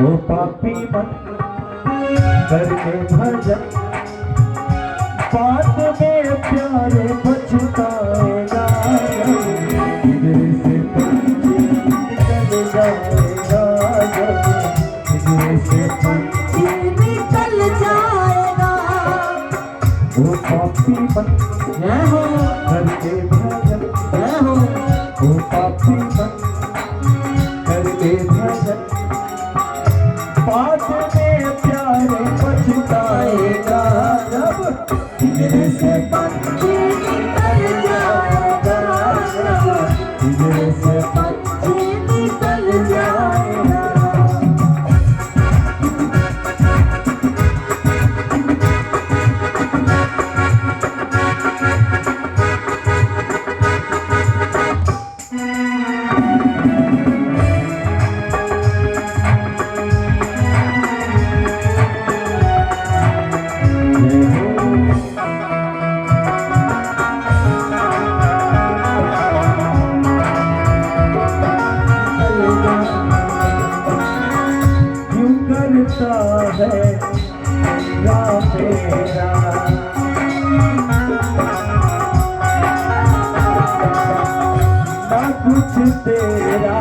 वो पापी मन करके भजन बाद में प्यारे पछताएगा जिगरे से पंछी निकल जाएगा जिगरे से पंछी निकल जाएगा वो पापी मन करके भजन वो पापी मन करके भजन बाद में प्यारे पछताएगा जब जिगरे से पंछी निकल जाएगा जिगरे से पंछी निकल जाएगा है मेरा मेरा ना कुछ तेरा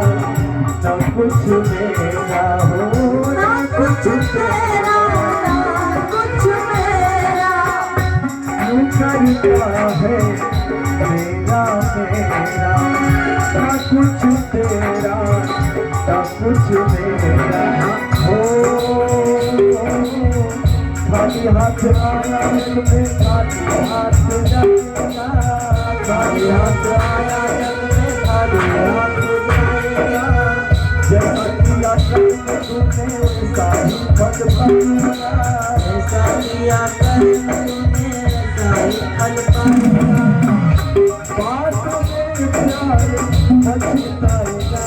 ना कुछ मेरा हो ना कुछ तेरा ना कुछ मेरा यूं करता है मेरा मेरा ना कुछ तेरा ना कुछ मेरा खाली हाथ आया जग में खाली हाथ जाएगा खाली हाथ आया जग में खाली हाथ जाएगा जैसा किया कर्म तूने वैसा ही फल पाएगा ऐसा किया कर्म तूने ऐसा ही फल पाएगा बात में प्यार पछताएगा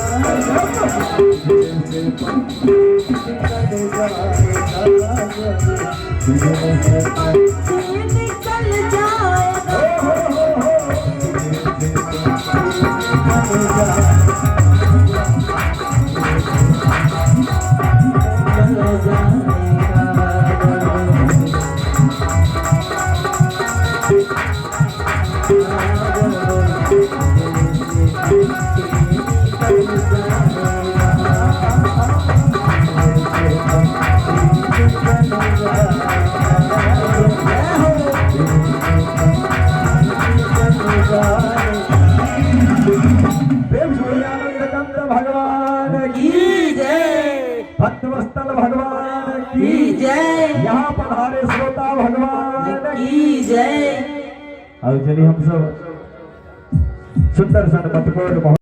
जैसे पंछी निकल जाएगा पंछी निकल जाएगा भगवान की जय भक्तवत्सल भगवान की जय यहाँ पधारे श्रोता भगवान की जय। अब चलिए हम सब सुंदर सन मटकोर